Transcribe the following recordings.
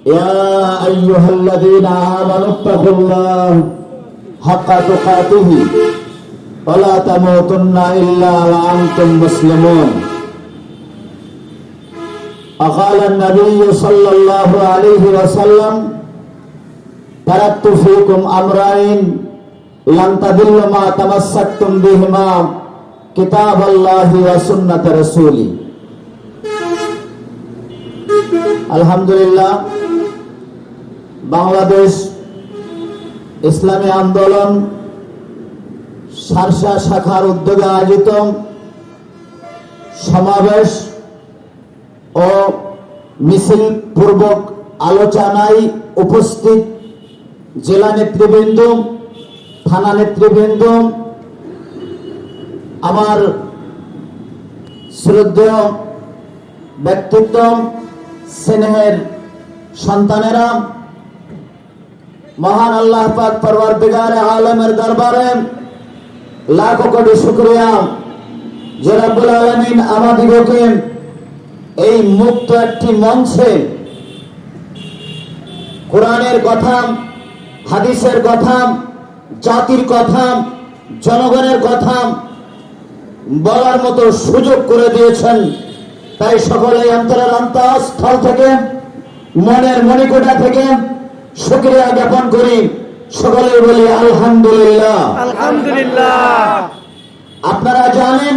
يا أيها الذين آمنوا اتقوا الله حق تقاته ولا تموتن إلا وأنتم مسلمون وقال النبي صلى الله عليه وسلم تركت فيكم أمرين لن تضلوا ما تمسكتم بهما كتاب الله وسنة رسوله আলহামদুলিল্লাহ বাংলাদেশ ইসলামী আন্দোলন সারসা শাখার উদ্যোগে আয়োজিত সমাবেশ ও মিছিল পূর্বক আলোচনায় উপস্থিত জেলা নেতৃবৃন্দ, থানা নেতৃবৃন্দ, আমার শ্রদ্ধেয় ব্যক্তিত্ব, স্নেহের সন্তানেরা, মহান আল্লাহ পাক পরওয়ারদিগারে আলমের দরবারে লাখো কোটি শুকরিয়া যে রব্বুল আলামিন আমাদিগকে এই মুক্ত একটি মঞ্চে কোরআনের কথা, হাদিসের কথা, জাতির কথা, জনগণের কথা বলার মতো সুযোগ করে দিয়েছেন। তাই সকলেই অন্তরের অন্তঃস্থল থেকে, মনের মণিকোঠা থেকে শুকরিয়া জ্ঞাপন করি। সকলেই বলি আলহামদুলিল্লাহ। আলহামদুলিল্লাহ। আপনারা জানেন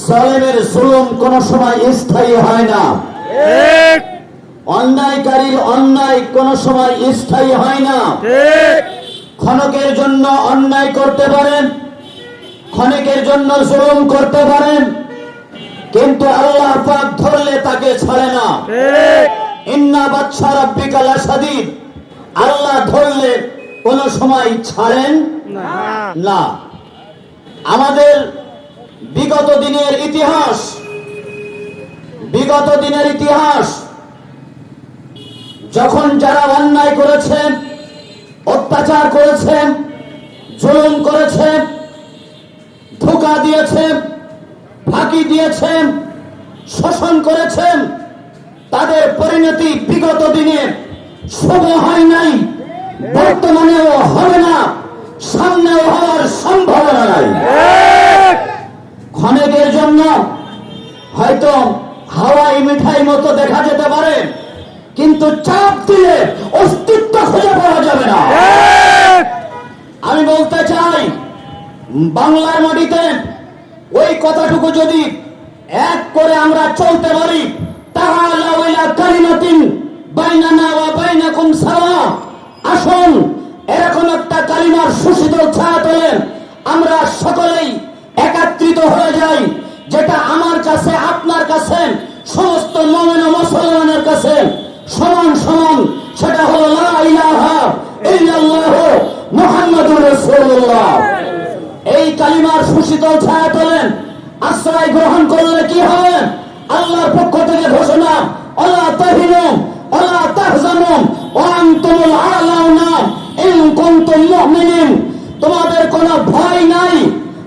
জালেমের জুলুম কোন সময় স্থায়ী হয় না, ঠিক অন্যায়কারীর অন্যায় কোন সময় স্থায়ী হয় না। ঠিক ক্ষণিকের জন্য অন্যায় করতে পারেন, ক্ষণিকের জন্য জুলুম করতে পারেন, কিন্তু আল্লাহ পাক ধরলে তাকে ছাড়ে না। ঠিক ইন্না বাদশা রাব্বিকা লাশাদীদ, আল্লাহ ধরলে কোন সময় ছাড়েন না। আমাদের বিগত দিনের ইতিহাস যখন যারা অন্যায় করেছেন, অত্যাচার করেছেন, জুলুম করেছেন, ধোঁকা দিয়েছেন, ফাঁকি দিয়েছেন, শোষণ করেছেন, তাদের পরিণতি বিগত দিনে শুভ হয় নাই, বর্তমানেও হবে না, সামনেও হওয়ার সম্ভাবনা নাই। ক্ষণিকের জন্য হয়তো হাওয়াই মিঠাই মতো দেখা যেতে পারে, কিন্তু চাপ দিলে অস্তিত্ব খুঁজে পাওয়া যাবে না। আমি বলতে চাই, বাংলার মাটিতে ওই কথাটুকু যদি এক করে আমরা চলতে পারি, তাআলাউ ইলা কালিমাতিন বাইনানা ওয়া বাইনাকুম সাওয়া, আসুন এরকম একটা কালিমার সুশীতল ছায়া তোলেন, আমরা সকলেই একত্রিত হয়ে যাই, যেটা আমার কাছে, আপনার কাছে, সমস্ত মুমিন ও মুসলমানের কাছে সমান সমান, সেটা হলো লা ইলাহা ইল্লাল্লাহু মুহাম্মাদুর রাসূলুল্লাহ। এই কালিমার সুশীতল ছায়া তোলেন, আশ্রয় গ্রহণ করলে কি হবে? আল্লাহর পক্ষ থেকে ঘোষণা, আল্লাহ তাহিনু আল্লাহ তাহজানু ওয়া আনতুমুল আ'লাউনা ইন কুনতুম মুমিনিন। তোমাদের কোনো ভয় নাই,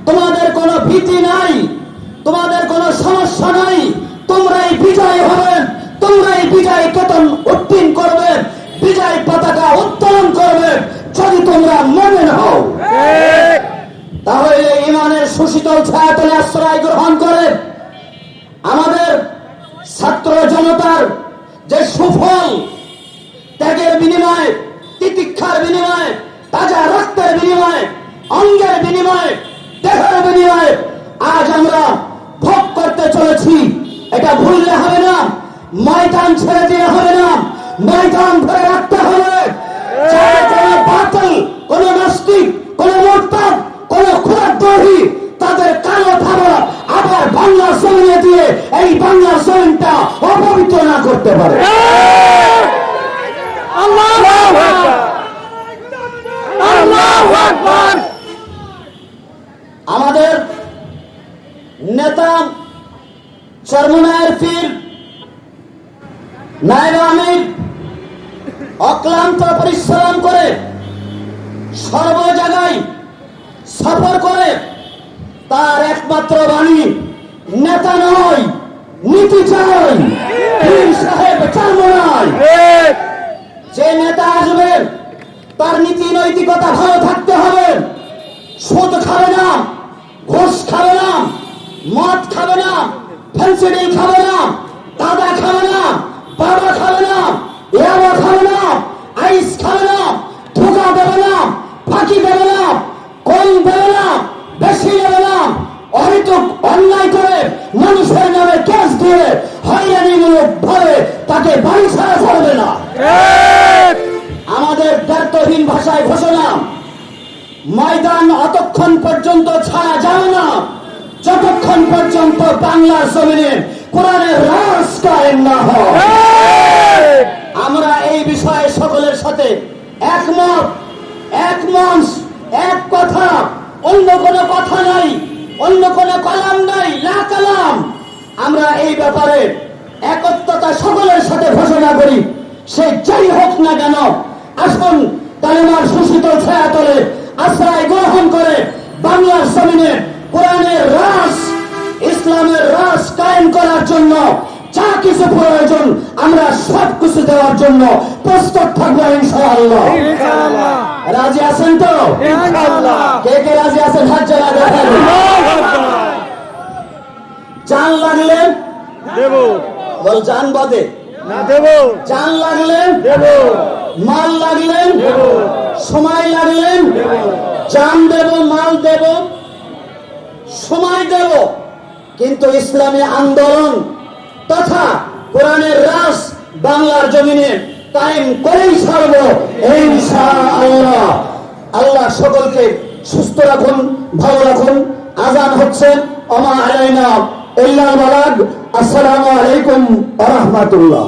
তোমাদের কোনো ভীতি নাই, তোমাদের কোনো সমস্যা নাই, তোমরাই বিজয় হবে, তোমরাই বিজয় কেতন উত্তীর্ণ করবে, বিজয় পতাকা উত্তোলন করবে যদি তোমরা মুমিন হও। তাহলে ইমানের সুশীতল ছায়াতলে আশ্রয় গ্রহণ করে আমাদের ছাত্র জনতার যে সুফল, ত্যাগের বিনিময়ে, তিতিক্ষার বিনিময়ে, তাজা রক্তের বিনিময়ে, অঙ্গের বিনিময়ে, দেহের বিনিময়ে আজ আমরা ভোগ করতে চলেছি, এটা ভুললে হবে না। ময়দান ছেড়ে দিয়ে হবে না, ময়দান ধরে রাখতে হবে। কোন বাতিল, কোন নাস্তিক, কোন মুরতাদ, কোন খোদাদ্রোহী তাদের কালো থাবা আবার বাংলা জমিনে দিয়ে এই বাংলা জমিনটা অপবিত্র না করতে পারে। আল্লাহু আকবার, আল্লাহু আকবার। আমাদের নেতা চরমনায়ের পীর নায়েব আমির অক্লান্ত পরিশ্রম করে সর্ব জায়গায় সফর করে, তার একমাত্র বাণী নেতা নয়, নীতি চাই, পীর সাহেব চরমনায়। তার নীতি নৈতিকতা ভালো থাকতে হবে। সুদ খাবে না, ঘুষ খাবে না, মদ খাবে না, ফেন্সিডিল খাবে না, দাদা খাবে না, বাবা খাবে না, ইয়াবা খাবে না, আইস খাবে না, ধোকা দেবে না, ফাঁকি দেবে না, কোন দেবে না, বেশি দেবে না, অহেতুক অন্যায় করে মানুষের নামে কেস দিয়ে হয়রানিমূলক ভাবে তাকে বাড়ি ছাড়া করবে না। ঠিক আমাদের দায়িত্বহীন ভাষায় ঘোষণা, ময়দান অতক্ষণ পর্যন্ত ছাড়া যাবে না যতক্ষণ পর্যন্ত বাংলার জমিনে কোরআনের রাজ কায়েম না হয়। ঠিক আমরা এই বিষয়ে সকলের সাথে একমত, এক মঞ্চ, এক কথা, অন্য কোনো কথা নাই, অন্য কোনো কালাম নাই, লা কালাম। আমরা এই ব্যাপারে একত্রতা সকলের সাথে ঘোষণা করি, সে যাই হোক না কেন। আসুন কালেমার সুশীতল ছায়াতলে আশ্রয় গ্রহণ করে বাংলার জমিনে কোরআনের রাজ, ইসলামের রাজ কায়েম করার জন্য যা কিছু প্রয়োজন আমরা সব কিছু দেওয়ার জন্য প্রস্তুত থাকবো ইনশাআল্লাহ। ইনশাআল্লাহ রাজি আছেন তো? ইনশাআল্লাহ কে কে রাজি আছেন হাত জানা দেখেন। জান লাগলে দেব বল, জান বাদে না দেব জান লাগলে, দেব মাল লাগলে, দেব সময় লাগলে, জান দেব, মাল দেব, সময় দেব, কিন্তু ইসলামী আন্দোলন তথা কোরআনের রাজ বাংলার জমিনে কায়েম করেই ছাড়ব ইনশাআল্লাহ। আল্লাহ সকলকে সুস্থ রাখুন, ভালো রাখুন। আজান হচ্ছে, ওমা আলাইনা ইল্লাল বালাগ। আসসালামু আলাইকুম ওয়া রাহমাতুল্লাহ।